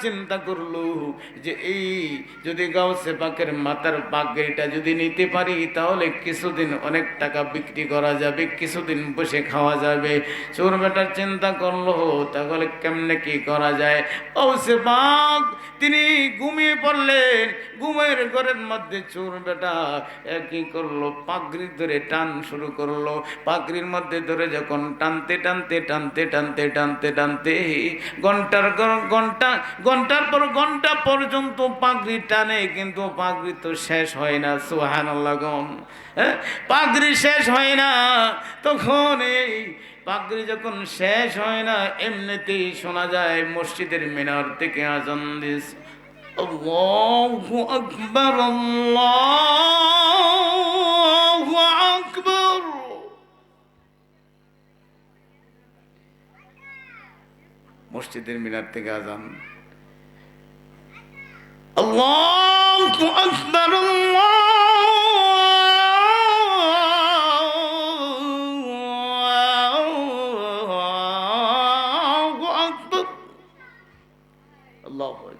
চিন্তা করলো যে এই যদি গাউসে পাকের মাথার পাগড়িটা যদি নিতে পারি তাহলে কিছুদিন অনেক টাকা বিক্রি করা যাবে, কিছুদিন বসে খাওয়া যাবে। চোর বেটা চিন্তা করলো তাহলে কেমনে কি করা যায়। গাউসে পাক তিনি ঘুমিয়ে পড়লেন। ঘুমের ঘরের মধ্যে চোর বেটা কি করলো, পাগড়ি ধরে টান শুরু করলো। পাগড়ির মধ্যে ধরে যখন টানতে টানতে টানতে টানতে টানতে টানতে ঘন্টার পর ঘন্টা পর্যন্ত পাগড়ি টানে, কিন্তু পাগড়ি তো শেষ হয় না। সুবহানাল্লাহ। পাগড়ি শেষ হয় না। তখন এই পাগড়ি যখন শেষ হয় না, এমনিতেই শোনা যায় মসজিদের মিনার থেকে আজান দিস, আল্লাহু আকবার, আল্লাহু আকবার। মসজিদের মিনার থেকে আজান, আল্লাহু আকবার, আল্লাহু আকবার, আল্লাহু আকবার।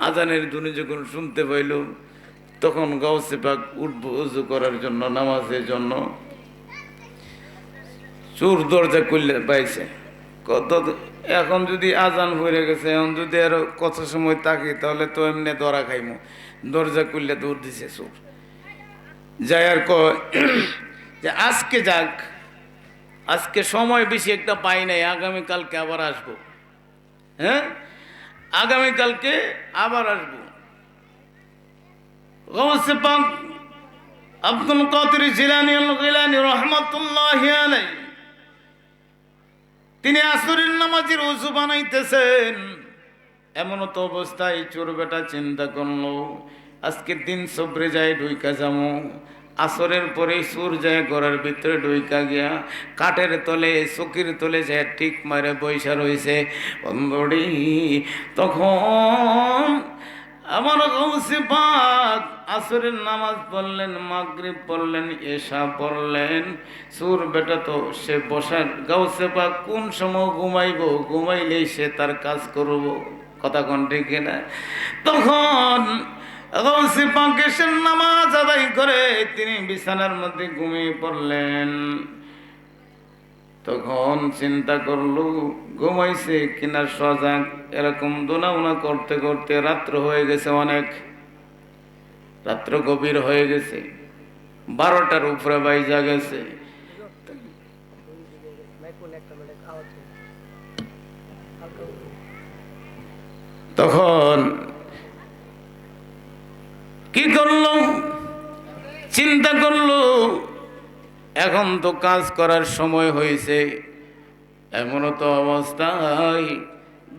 আজানের ধ্বনি যখন শুনতে পাইল তখন গাউসে পাক উঠবো ওযু করার জন্য, নামাজের জন্য। চোর দরজা খুললে পাইছে। কত এখন যদি আজান হয়ে গেছে, এখন যদি আরো কত সময় থাকি তাহলে তো এমনি ধরা খাইমু। দরজা খুললে দৌড় দিছে চোর। যাই আর কয় যে আজকে যাক, আজকে সময় বেশি একটা পাই নাই, আগামীকালকে আবার আসবো। হ্যাঁ, আগামীকালকে আবার আসবো। গাউসে পাক আব্দুল কাদের জিলানী রাহমাতুল্লাহি আলাইহি তিনি আসরের নামাজের ওযু বানাইতেছেন। এমন তো অবস্থায় চোর বেটা চিন্তা করলো আজকের দিন সবরে যায় ঢুইকা যামু। আসরের পরে চোর যায় ঘরের ভিতরে ঢুইকা গিয়া কাঠের তলে চকির তলে যায় ঠিক মারে বৈশা রয়েছে বন্ধুরি। তখন আমার গাউসে পাক আসরের নামাজ পড়লেন, মাগরিব পড়লেন, এশা পড়লেন। চোর বেটা তো সে বসার, গাউসে পাক কোন সময় ঘুমাইবো, ঘুমাইলেই সে তার কাজ করব, কথা কোন ঠিক না। তখন গাউসে পাক এসে নামাজ আদায় করে তিনি বিছানার মধ্যে ঘুমিয়ে পড়লেন। তখন চিন্তা করলো ঘুমাইছে কিনা সজাগ। এরকম দোনাউনা করতে করতে রাত্র হয়ে গেছে, অনেক রাত্র গভীর হয়ে গেছে, 12টার উপরে বাইজা গেছে। তখন কি করলো, চিন্তা করলো এখন তো কাজ করার সময় হয়েছে। এমন তো অবস্থায়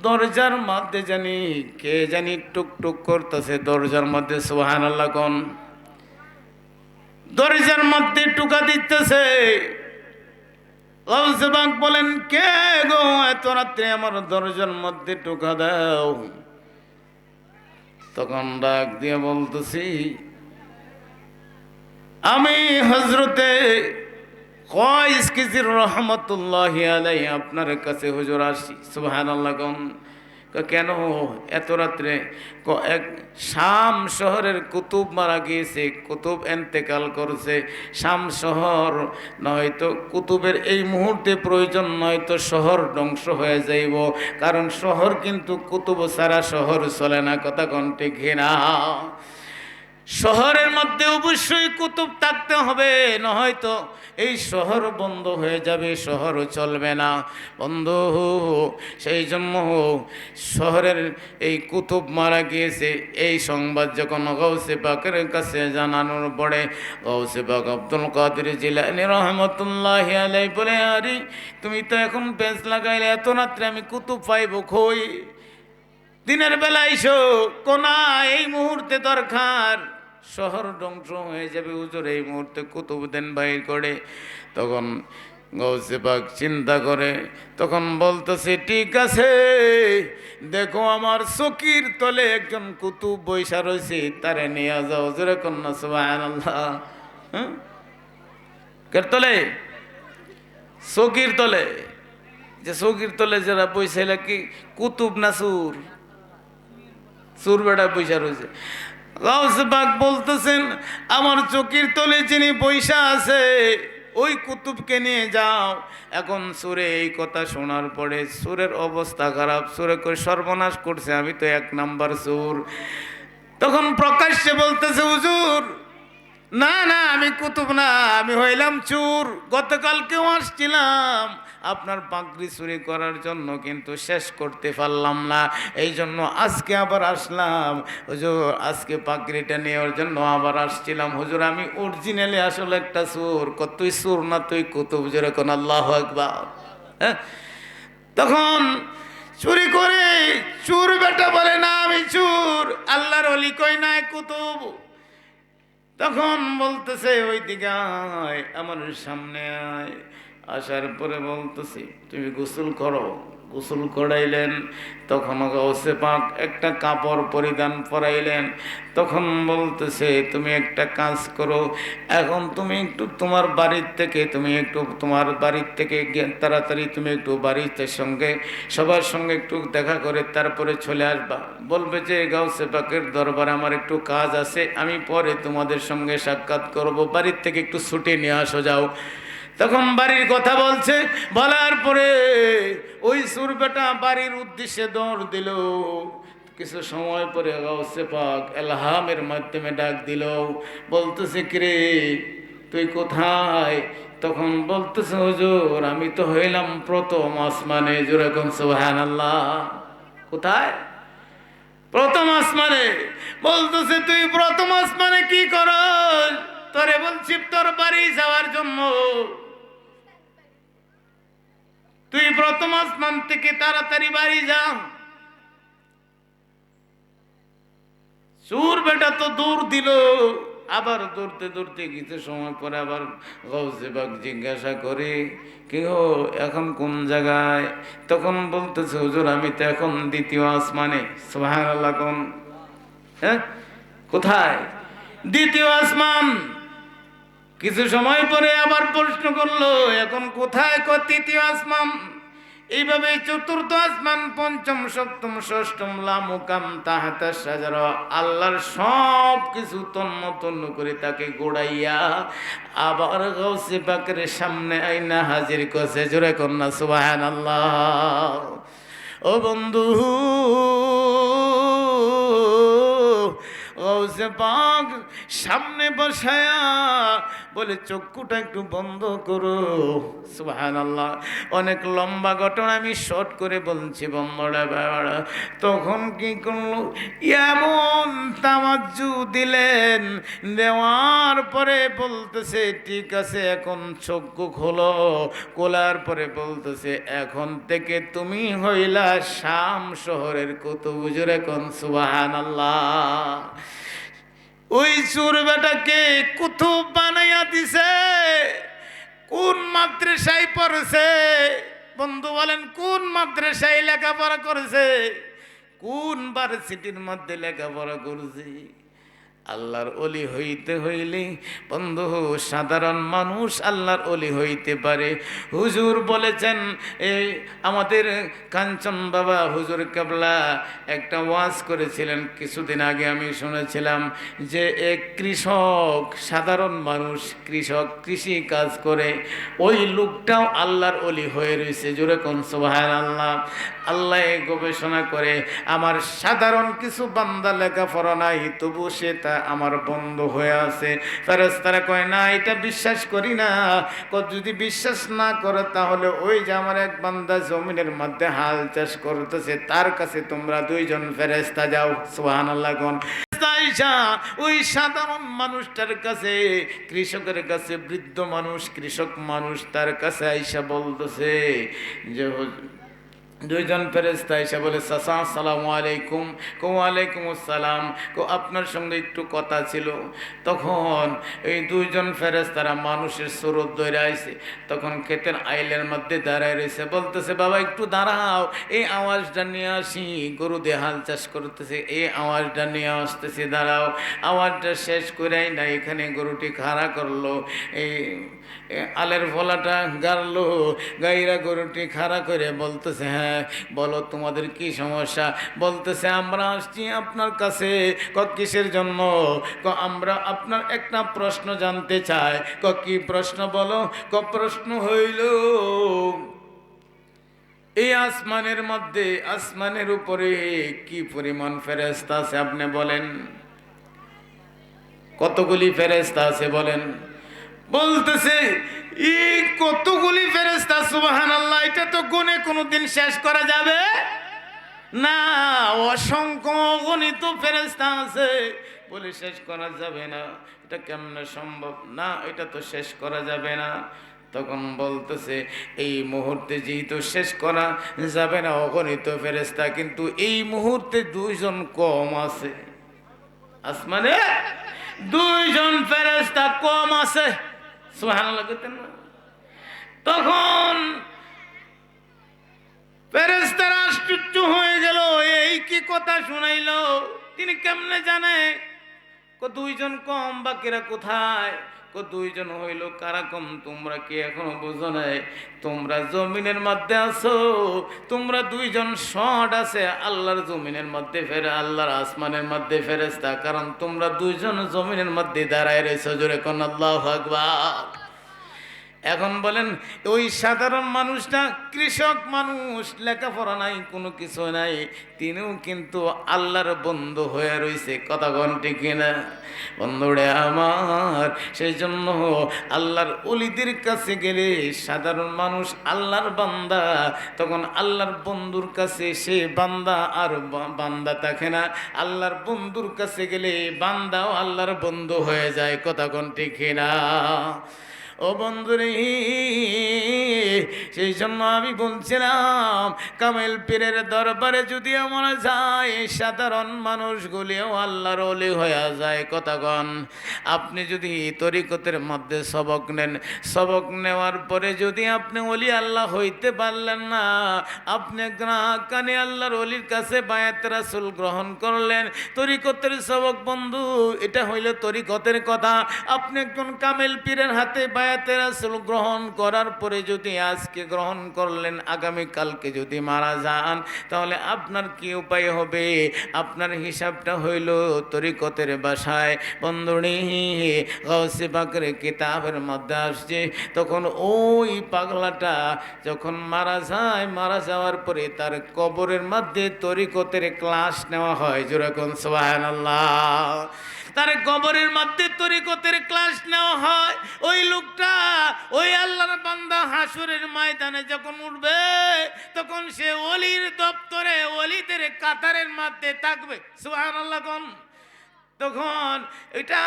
দরজার মধ্যে জানি কে জানি টুকটুক করতেছে দরজার মধ্যে। সুবহানাল্লাহ কোন দরজার মধ্যে টুকা দিতেছে। গাউসে পাক বলেন কে গো এত রাত্রে আমার দরজার মধ্যে টুকা দাও। তখন ডাক দিয়ে বলতেছি আমি হযরতে কয়েস কিজির রহমতুল্লাহি আলাইহি আপনার কাছে হুজুর আসি। সুবহানাল্লাহ কোন কেন এত রাত্রে? এক শাম শহরের কুতুব মারা গিয়েছে, কুতুব এন্তেকাল করছে। শাম শহর নয়তো কুতুবের এই মুহূর্তে প্রয়োজন, নয়তো শহর ধ্বংস হয়ে যাইব। কারণ শহর কিন্তু কুতুব ছাড়া শহর চলে না, কথা কোন ঠিক না। শহরের মধ্যে অবশ্যই কুতুব থাকতে হবে, নয়তো এই শহর বন্ধ হয়ে যাবে, শহরও চলবে না বন্ধু। সেই জন্য শহরের এই কুতুব মারা গিয়েছে এই সংবাদ যখন গাউসে পাকের কাছে জানানোর পরে গাউসে পাক আব্দুল কাদের জিলানী রাহমাতুল্লাহি আলাইহি বলে আরে তুমি তো এখন পেঁচ লাগাইলে, এত রাত্রে আমি কুতুব পাইব কই? দিনের বেলা এসো কোনা, এই মুহূর্তে দরকার, শহর ধ্বংস হয়ে যাবে হুজুর, এই মুহূর্তে কুতুব দেন বাইর করে। তখন গাউসে পাক চিন্তা করে, তখন বলতেছে ঠিক আছে দেখো আমার চকির তলে একজন কুতুব বৈশা রয়েছে, তারে নিয়ে যাও। জোরে কন্যা সুবহানাল্লাহ। কে তলে? চকির তলে যে চৌকির তলে যারা বইসাইলা কি কুতুব না সুর? সুর বেটা বৈশা রয়েছে। গাউসে পাক বলতেছেন আমার চৌকির তলে যিনি বৈশা আছে ওই কুতুবকে নিয়ে যাও। এখন সুরে এই কথা শোনার পরে সুরের অবস্থা খারাপ, সুরে করে সর্বনাশ করছে, আমি তো 1 নাম্বার সুর। তখন প্রকাশ্যে বলতেছে হুজুর না না আমি কুতুব না, আমি হইলাম চোর। গতকালকেও আসছিলাম আপনার পাগড়ি চুরি করার জন্য, কিন্তু শেষ করতে পারলাম না, এই জন্য আজকে আবার আসলাম হুজুর। আজকে পাগড়িটা নেওয়ার জন্য আবার আসছিলাম হুজুর। আমি অরিজিনালি আসলে একটা চোর। তুই চোর না তুই কুতুব? যেরকম আল্লাহু আকবার। হ্যাঁ, তখন চুরি করে চোর বেটা বলে না আমি চোর, আল্লাহর ওলি কই নাই কুতুব। তখন বলতেছে ওই দিকে আয়, আমার সামনে আয়। আসার পরে বলতেছি তুমি গোসল করো। গোসল করাইলেন, তখন গাউসে পাক একটা কাপড় পরিধান করাইলেন। তখন বলতেছে তুমি একটা কাজ করো, এখন তুমি একটু তোমার বাড়ির থেকে তাড়াতাড়ি তুমি একটু বাড়িতে সঙ্গে সবার সঙ্গে একটু দেখা করে তারপরে চলে আসবা। বলবে যে গাউসে পাকের দরবারে আমার একটু কাজ আছে, আমি পরে তোমাদের সঙ্গে সাক্ষাৎ করব, বাড়ির থেকে একটু ছুটি নিয়ে আসো যাও। তখন বাড়ির কথা বলছে, বলার পরে ওই সুর বেটা বাড়ির উদ্দেশ্যে দৌড় দিল। কিছু সময় পরে গাউসে পাক এলহামের মাধ্যমে ডাক দিল, বলতেছে কিরে তুই কোথায়? তখন বলতেছে হুজুর আমি তো হইলাম প্রথম আসমানে। যেরকম সুবহানাল্লাহ। কোথায়? প্রথম আসমানে। বলতেছে তুই প্রথম আসমানে কি করস? তোরে বলছি তোর বাড়ি যাওয়ার জন্য, তুই প্রথম আসমান থেকে তাড়াতাড়ি বাড়ি যা। চোর বেটা তো দৌড় দিল। আবার দৌড়তে দৌড়তে কিছু সময় পরে আবার গাউসে পাক জিজ্ঞাসা করে কি হো এখন কোন জায়গায়? তখন বলতেছে হুজুর আমি তো এখন দ্বিতীয় আসমানে। সুবহানাল্লাহ। কোন? হ্যাঁ, কোথায়? দ্বিতীয় আসমান। কিছু সময় পরে আবার প্রশ্ন করলো এখন কোথায়? তৃতীয় আসমান। এইভাবে চতুর্থ আসমান, পঞ্চম, সপ্তম, ষষ্ঠম, লা মুকাম তাহাতা সাজারা। আল্লাহর সব কিছু তন্ন তন্ন করে তাকে গোড়াইয়া আবার গাউসে পাকের সামনে আইনা হাজির করছে। জোরে কন্যা সুবহানাল্লাহ। ও বন্ধু, গাউসে পাক সামনে বসায়া বলে চক্ষুটা একটু বন্ধ করো। সুবহানাল্লাহ। অনেক লম্বা ঘটনা, আমি শর্ট করে বলছি বন্ধুরা বাবারা। তখন কি করলো, এমন তামাজ্জু দিলেন, দেওয়ার পরে বলতেছে ঠিক আছে এখন চক্ষু খোলো। খোলার পরে বলতেছে এখন থেকে তুমি হইলা শাম শহরের কুতুব। জোরে কোন সুবহানাল্লাহ। ওই চোর বেটাকে কুতুব বানাইয়া দিছে। কোন মাদ্রাসায় পড়েছে বন্ধু বলেন? কোন মাদ্রাসায় লেখাপড়া করেছে? কোন ভার্সিটির মধ্যে লেখাপড়া করেছে? আল্লাহর ওলি হইতে হইলে বন্ধু সাধারণ মানুষ আল্লাহর ওলি হইতে পারে। হুজুর বলেছেন, এই আমাদের কাঞ্চন বাবা হুজুর কেবলা একটা ওয়াজ করেছিলেন কিছুদিন আগে, আমি শুনেছিলাম যে এক কৃষক, সাধারণ মানুষ কৃষক, কৃষি কাজ করে, ওই লোকটাও আল্লাহর ওলি হয়ে রয়েছে। জোরে কোন সুবহানাল্লাহ। আল্লাহ গবেষণা করে আমার সাধারণ কিছু বান্দা লেখাপড়া নাই, তবু সে তা আমার বন্ধ হয়ে আছে। ফেরেশতারা কয় না এটা বিশ্বাস করি না। যদি বিশ্বাস না করে তাহলে ওই যে আমার এক বান্দা জমিনের মধ্যে হাল চাষ করতেছে, তার কাছে তোমরা 2 জন ফেরেশতা যাও। সুবহানাল্লাহ। কোন? ওই সাধারণ মানুষটার কাছে, কৃষকের কাছে, বৃদ্ধ মানুষ কৃষক মানুষ তার কাছে আইসা বলতেছে যে দুইজন ফেরেশতা এসে বলে, চাচা আসসালামু আলাইকুম। ওয়ালাইকুম আসসালাম। আপনার সঙ্গে একটু কথা ছিল। তখন এই দুইজন ফেরেশতারা মানুষের সুরত ধরে আইছে। তখন ক্ষেতের আইলের মধ্যে দাঁড়ায় রয়েছে, বলতেছে, বাবা একটু দাঁড়াও, এই আওয়াজটা নিয়ে আসি। গরু দিয়ে হাল চাষ করতেছে, এই আওয়াজটা নিয়ে আসতেছি, দাঁড়াও। আওয়াজটা শেষ করেই না এখানে গরুটি খাড়া করলো, এই আলের ফলাটা গাড়লো, গাইরা গরুটি খাড়া করে বলতেছে, হ্যাঁ বলো তোমাদের কি সমস্যা। বলতেছে, আমরা আসছি আপনার কাছে। কিসের জন্য? আমরা আপনার একটা প্রশ্ন জানতে চাই। কি প্রশ্ন বলো? প্রশ্ন হইল, এই আসমানের মধ্যে, আসমানের উপরে কি পরিমাণ ফেরেশতা আছে আপনি বলেন? কতগুলি ফেরেশতা আছে বলেন? বলতেছে, এই কতগুলি ফেরেশতা, সুবহানাল্লাহ, এটা তো গুণে কোনোদিন শেষ করা যাবে না। অসংখ্য অগণিত ফেরেশতা আছে, বলে শেষ করা যাবে না। এটা কেমনে সম্ভব? না, এটা তো শেষ করা যাবে না। তখন বলতেছে, এই মুহূর্তে যেহেতু শেষ করা যাবে না অগণিত ফেরেশতা, কিন্তু এই মুহূর্তে দুইজন কম আছে। আসমানে দুইজন ফেরেশতা কম আছে, সুবহানাল্লাহ করতেন না? তখন ফেরেশতারা আশ্চর্য হয়ে গেল, এই কি কথা শুনাইলো, তিনি কেমনে জানে? দুইজন কম, বাকিরা কোথায়? দুইজন হইল, কারা কম তোমরা কি এখনো বুঝো নাই? তোমরা জমিনের মধ্যে আছো, তোমরা দুইজন শট আছে আল্লাহর জমিনের মধ্যে, আল্লাহর আসমানের মধ্যে ফেরেশতা, কারণ তোমরা দুইজন জমিনের মধ্যে দাঁড়ায় রয়েছো। জোরে কোন আল্লাহু আকবার। এখন বলেন, ওই সাধারণ মানুষটা, কৃষক মানুষ, লেখাপড়া নাই, কোনো কিছু নাই, তিনিও কিন্তু আল্লাহর বন্ধু হয়ে রয়েছে। কথা কোন ঠিক কিনা বন্ধুরে আমার? সেই জন্য আল্লাহর ওলিদের কাছে গেলে সাধারণ মানুষ আল্লাহর বান্দা, তখন আল্লাহর বন্ধুর কাছে সে বান্দা আর বান্দা থাকে না। আল্লাহর বন্ধুর কাছে গেলে বান্দাও আল্লাহর বন্ধু হয়ে যায়। কথা কোন ঠিক কিনা? ও বন্ধুরে, সেই জন্য আমি বলছিলাম, কামেল পীরের দরবারে যদি আমরা যাই, সাধারণ মানুষগুলিও আল্লাহর ওলি হয়ে যায়। কথাগণ, আপনি যদি তরিকতের মধ্যে সবক নেন, সবক নেওয়ার পরে যদি আপনি ওলি আল্লাহ হইতে পারলেন না, আপনি কানে আল্লাহর ওলির কাছে বায়াত রাসূল গ্রহণ করলেন, তরিকতের সবক বন্ধু, এটা হইল তরিকতের কথা। আপনি একজন কামেল পীরের হাতে বায়াত রাসূল গ্রহণ করার পরে যদি আজকে গ্রহণ করলেন, আগামী কালকে যদি মারা যান, তাহলে আপনার কি উপায় হবে? আপনার হিসাবটা হইল তরিকতের ভাষায়। বন্ধুনি, গাউসে পাকের কিতাবের মধ্যে আসছে, তখন ওই পাগলাটা যখন মারা যায়, মারা যাওয়ার পরে তার কবরের মধ্যে তরিকতের ক্লাস নেওয়া হয়। যেরকম সুবহানাল্লাহ, তার কবরের মধ্যে তরিকতের ক্লাস নেওয়া হয়। ওই লোকটা, ওই আল্লাহর বান্দা হাসরের ময়দানে যখন উঠবে, তখন সে ওলির দপ্তরে, ওলিদের কাতারের মধ্যে থাকবে। সুবহানাল্লাহ কোন? তখন এটা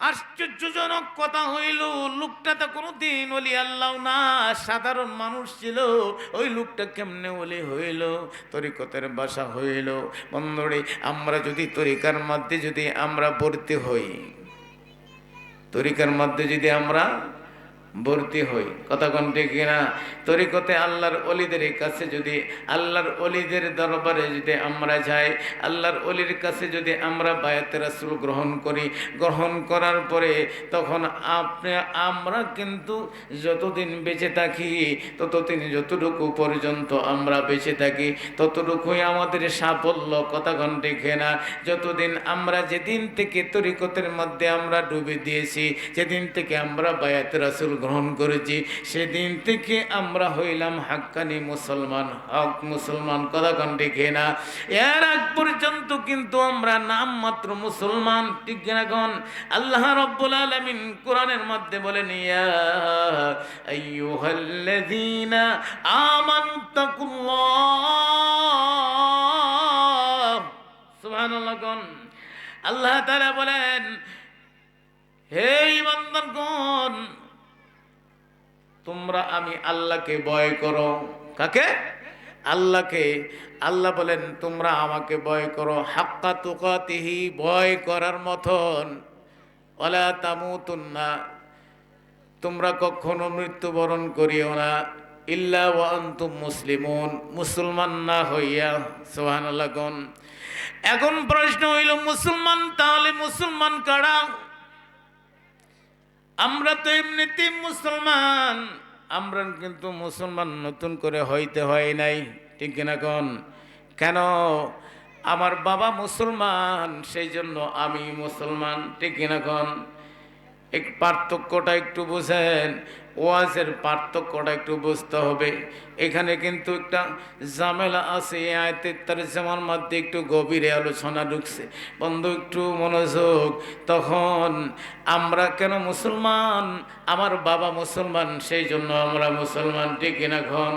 আশ্চর্যজনক কথা হইল, লোকটা তো কোনোদিন ওলি আল্লাহ না, সাধারণ মানুষ ছিল। ওই লোকটা কেমনে ওলি হইল? তরিকতের ভাষা হইল। বন্ধুরে, আমরা যদি তরিকার মধ্যে যদি আমরা ভর্তি হই, তরিকার মধ্যে যদি আমরা ভর্তি হই, কথা কোন ঠিক কিনা? তরিকতে আল্লাহর ওলিদের কাছে যদি, আল্লাহর ওলিদের দরবারে যদি আমরা যাই, আল্লাহর ওলির কাছে যদি আমরা বায়াত রাসূল গ্রহণ করি, গ্রহণ করার পরে তখন আমরা কিন্তু যতদিন বেঁচে থাকি, ততদিন যতটুকু পর্যন্ত আমরা বেঁচে থাকি, ততটুকুই আমাদের সাফল্য। কথা কোন ঠিক কিনা? যতদিন আমরা, যেদিন থেকে তরিকতের মধ্যে আমরা ডুবে দিয়েছি, যেদিন থেকে আমরা বায়াত রাসূল গ্রহণ করেছি, সেদিন থেকে আমরা হইলাম হাক্কানি মুসলমান, হক মুসলমান। কথা কোন ঠিক না? এর আগ পর্যন্ত কিন্তু আমরা নাম মাত্র মুসলমান, ঠিক না কোন? আল্লাহ রাব্বুল আলামিন কোরআনের মধ্যে বলেন, ইয়া আইয়ুহাল্লাযীনা আমানুত্তাকুল্লাহ। সুবহানাল্লাহ কোন? আল্লাহ তাআলা বলেন, হে ঈমানদারগণ, তোমরা আমি আল্লাহকে ভয় করো। কাকে? আল্লাহকে, আল্লাহ বলেন তোমরা আমাকে ভয় করো হাক্কা তুকাতিহি, ভয় করার মতন। ওয়ালা তামুতুন্না, তোমরা কখনো মৃত্যুবরণ করিও না, ইল্লা ওয়া আনতুম মুসলিমুন, মুসলমান না হইয়া। সুবহানাল্লাহ কোন। এখন প্রশ্ন হইল মুসলমান, তাহলে মুসলমান কারা? আমরা তো এমনিতে মুসলমান, আমরা কিন্তু মুসলমান নতুন করে হইতে হয় নাই, ঠিক কিনা কোন? কেন? আমার বাবা মুসলমান, সেই জন্য আমি মুসলমান, ঠিক কিনা কোন? এক পার্থক্যটা একটু বুঝেন, ওয়াজের পার্থক্যটা একটু বুঝতে হবে। এখানে কিন্তু একটা ঝামেলা আছে, এই আয়াতের তরজমার মধ্যে একটু গভীরে আলোচনা ঢুকছে। বন্ধু একটু মনোযোগ। তখন আমরা কেন মুসলমান? আমার বাবা মুসলমান, সেই জন্য আমরা মুসলমান, ঠিক কিনা খন?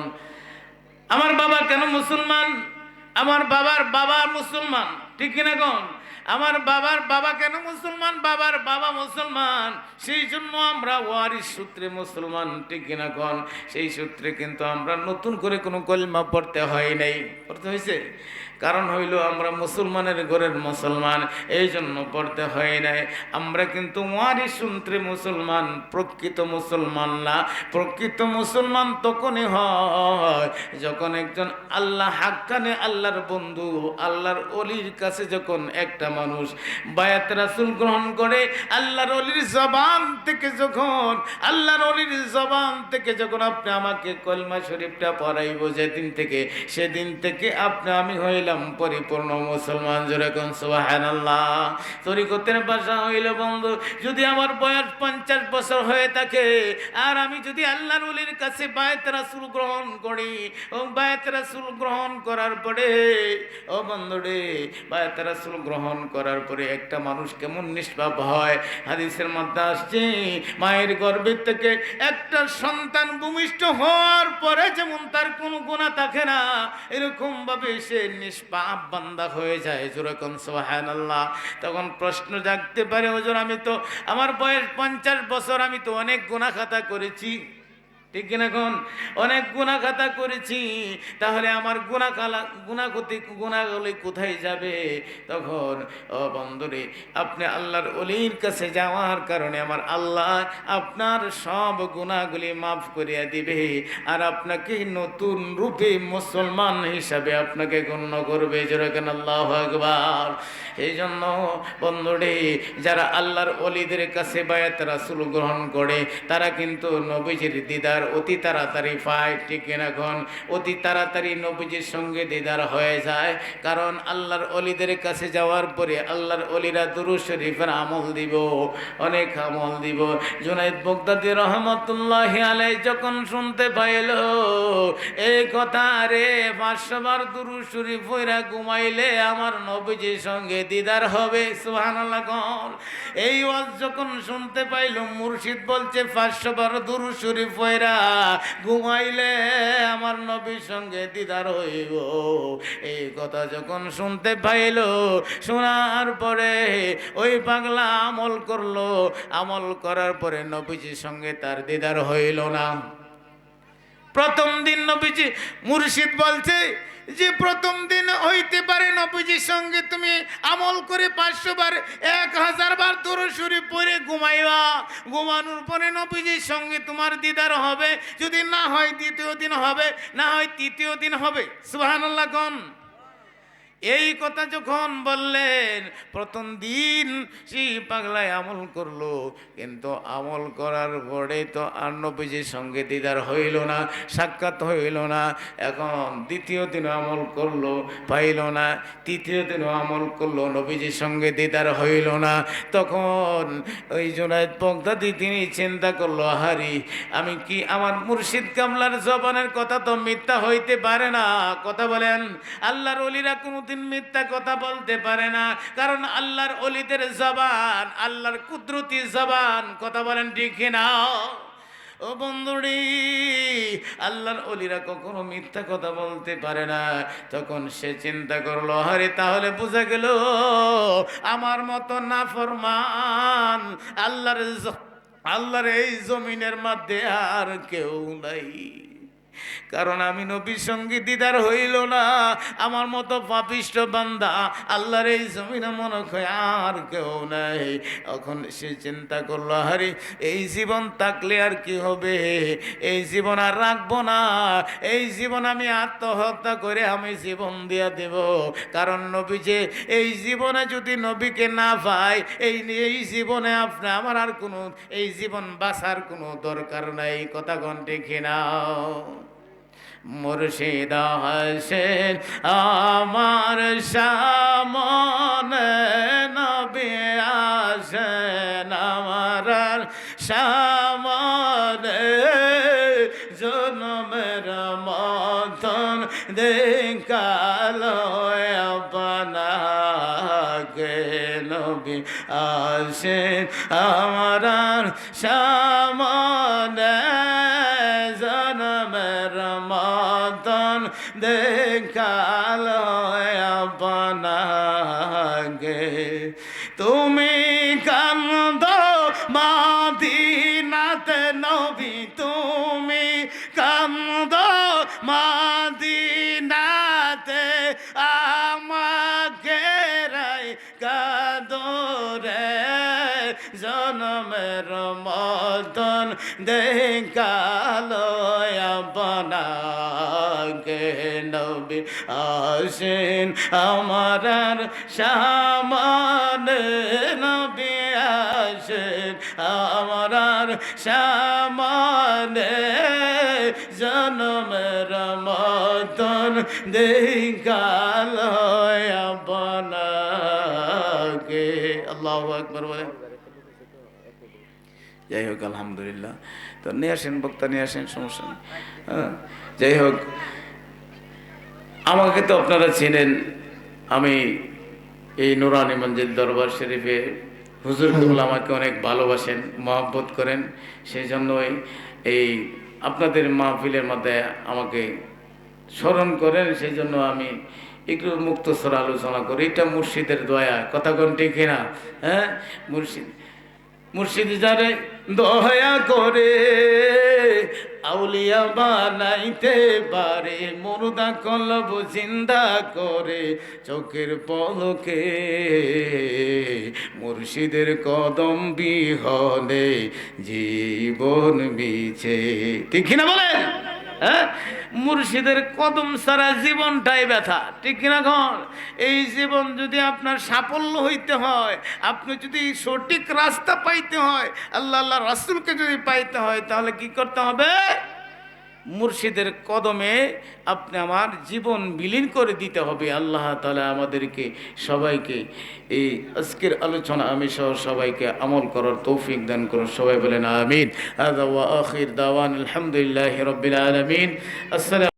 আমার বাবা কেন মুসলমান? আমার বাবার বাবা মুসলমান, ঠিক কিনা খন? আমার বাবার বাবা কেন মুসলমান? বাবার বাবা মুসলমান, সেই জন্য আমরা ওয়ারিস সূত্রে মুসলমান, ঠিক কিনা খন? সেই সূত্রে কিন্তু আমরা নতুন করে কোনো কলমা পড়তে হয় নাই, পড়তে হয়েছে। কারণ হইল আমরা মুসলমানের ঘরের মুসলমান, এই জন্য পড়তে হয় নাই। আমরা কিন্তু ওয়ারিস সূত্রে মুসলমান, প্রকৃত মুসলমান না। প্রকৃত মুসলমান তখনই হয় যখন একজন আল্লাহ হাক্কানে, আল্লাহর বন্ধু, আল্লাহর অলির কাছে যখন একটা মানুষ বায়াত রাসূল গ্রহণ করে, আল্লাহর অলির জবান থেকে যখন, আল্লাহর অলির জবান থেকে যখন আপনি আমাকে কলমা শরীফটা পড়াইব, সেদিন থেকে আপনি আমি হইলাম পরিপূর্ণ মুসলমান। জোরে কোন সুবহানাল্লাহ। তরিকতের ভাষা হইল বন্ধু, যদি আমার বয়স 50 বছর হয়ে থাকে আর আমি যদি আল্লাহর ওলির কাছে বায়াত রাসূল গ্রহণ করি, ও বায়াত রাসূল গ্রহণ করার পরে, ও বন্ধু রে, বায়াত রাসূল গ্রহণ করার পরে একটা মানুষ কেমন নিষ্পাপ হয়। হাদিসের মধ্যে আসছে, মায়ের গর্ভের থেকে একটা সন্তান ভূমিষ্ঠ হওয়ার পরে যেমন তার কোনো গুনাহ থাকে না, এরকম ভাবে সে নিষ্পাপ বান্দা হয়ে যায়। যেরকম সুবহানাল্লাহ। তখন প্রশ্ন জাগতে পারে, হুজুর আমি তো, আমার বয়স 50 বছর, আমি তো অনেক গুনাহ খাতা করেছি, ঠিক কিনা কোন? অনেক গুনাহ খাতা করেছি, তাহলে আমার গুনাহগুলি কোথায় যাবে? তখন ও বন্ধুরে, আপনি আল্লাহর ওলির কাছে যাওয়ার কারণে আমার আল্লাহ আপনার সব গুনাহগুলি মাফ করিয়া দিবে, আর আপনাকে নতুন রূপে মুসলমান হিসাবে আপনাকে গণ্য করবে। যেরকম আল্লাহু আকবার। এই জন্য বন্ধুরে, যারা আল্লাহর ওলিদের কাছে বায়াত রাসূল গ্রহণ করে, তারা কিন্তু নবীজির দিদার অতি তাড়াতাড়ি পায়, ঠিক কিনা কোন? অতি তাড়াতাড়ি নবীজির সঙ্গে দিদার হয়ে যায়। কারণ আল্লাহর ওলিদের কাছে যাওয়ার পরে আল্লাহর ওলিরা দুরূদ শরীফের আমল দিব, অনেক আমল দিব। জুনাইদ বাগদাদী রহমাতুল্লাহি আলাইহি যখন শুনতে পাইল এই কথা, রে 500 বার দুরূদ শরীফ পড়া ঘুমাইলে আমার নবীজির সঙ্গে দিদার হবে। সুবহানাল্লাহ কোন। এই ওয়াজ যখন শুনতে পাইল, মুর্শিদ বলছে 500 বার দুরূদ শরীফ পড়া ঘুমাইলে আমার নবীর সঙ্গে দিদার হইব। এই কথা যখন শুনতে পাইল, শোনার পরে ওই পাগলা আমল করলো, আমল করার পরে নবীজির সঙ্গে তার দিদার হইল না। প্রথম দিন নবীজি, মুর্শিদ বলছে যে প্রথম দিন হইতে পারে নবীজির সঙ্গে তুমি আমল করে 500 বার 1000 বার দুরূদ শরীফ পড়ে ঘুমাইবা, ঘুমানোর পরে নবীজির সঙ্গে তোমার দিদার হবে। যদি না হয় দ্বিতীয় দিন হবে, না হয় তৃতীয় দিন হবে। সুবহানাল্লাহ কোন। এই কথা যখন বললেন, প্রথম দিন সেই পাগলায় আমল করলো, কিন্তু আমল করার পরে তো আর নবীজির সঙ্গে দিদার হইল না, সাক্ষাৎ হইল না। এখন দ্বিতীয় দিন আমল করলো, পাইল না। তৃতীয় দিনও আমল করলো, নবীজির সঙ্গে দিদার হইল না। তখন ওই জুনাইদ বাগদাদী তিনি চিন্তা করলো, হারি আমি কি, আমার মুর্শিদ কামলার জবানের কথা তো মিথ্যা হইতে পারে না। কথা বলেন, আল্লাহর ওলিরা কোনো মিথ্যা কথা বলতে পারে না, কারণ আল্লাহর ওলিদের জবান আল্লাহর কুদরতি জবান। কথা বলেন ঠিক না? ও বন্ধুরি, আল্লাহর ওলিরা কখনো মিথ্যা কথা বলতে পারে না। তখন সে চিন্তা করলো, আরে তাহলে বোঝা গেল আমার মতো নাফরমান আল্লাহর এই জমিনের মধ্যে আর কেউ নাই। কারণ আমি নবীর সঙ্গে দিদার হইল না, আমার মতো পাপিষ্ঠ বান্দা আল্লাহর এই জমিনে মনে হয় আর কেউ নাই। এখন সে চিন্তা করলো, আরে এই জীবন থাকলে আর কি হবে, এই জীবন আর রাখবো না, এই জীবন আমি আত্মহত্যা করে আমি জীবন দিয়া দেব। কারণ নবী যে এই জীবনে যদি নবীকে না পাই, এই জীবনে আপনি আমার আর কোনো এই জীবন বাঁচার কোনো দরকার নাই। কথা কোন ঠিক না? মুর্শিদ হাসেন আমার সামনে, নবী আসেন আমার সামনে, জনমের মতন দেখালো আপনাকে, নবী আসেন আমার সামনে, জনমের মতন দেখালো আপনাকে। তুমি কান্দ মাদিনাতে নবী, তুমি কান্দ মাদিনাতে, আমাকে রাই কাদরে, জনমের মতন দেখালো আপনাকে, নবী আসেন আমার সামনে, নবী আসেন আমার সামনে, জনমের মতন দেখালো আপনাকে। আল্লাহু আকবার বলেন। যাই হোক, আলহামদুলিল্লাহ। তো নিয়ে আসেন, বক্তা নিয়ে আসেন, সমস্যা নেই। যাই হোক, আমাকে তো আপনারা চেনেন, আমি এই নুরানি মঞ্জিল দরবার শরীফে হুজুর কেবল আমাকে অনেক ভালোবাসেন, মহব্বত করেন, সেই জন্যই এই আপনাদের মাহফিলের মধ্যে আমাকে স্মরণ করেন, সেই জন্য আমি একটু মুক্তসর আলোচনা করি। এটা মুর্শিদের দয়া, কথা কোন ঠিক না? হ্যাঁ, মুর্শিদ যারে দয়া করে আউলিয়া বানাইতে পারে, মুর্দা কলব জিন্দা করে চোখের পলকে, মুর্শিদের কদম বিহনে জীবন মিছে। ঠিক কিনা বলেন? হ্যাঁ, মুর্শিদের কদম ছাড়া জীবনটাই ব্যথা। ঠিক কিনা ঘর? এই জীবন যদি আপনার সাফল্য হইতে হয়, আপনি যদি সঠিক রাস্তা পাইতে হয়, আল্লাহ আল্লাহ রাসূলকে যদি পাইতে হয়, তাহলে কি করতে হবে? মুর্শিদের কদমে আপনি আমার জীবন বিলীন করে দিতে হবে। আল্লাহ তাআলা আমাদেরকে সবাইকে এই আজকের আলোচনা আমি সহ সবাইকে আমল করার তৌফিক দান করুন। সবাই বলেন আমিন। হাযা ওয়া আখির দাওয়ানা আলহামদুলিল্লাহি রাব্বিল আলামিন। আসসালামু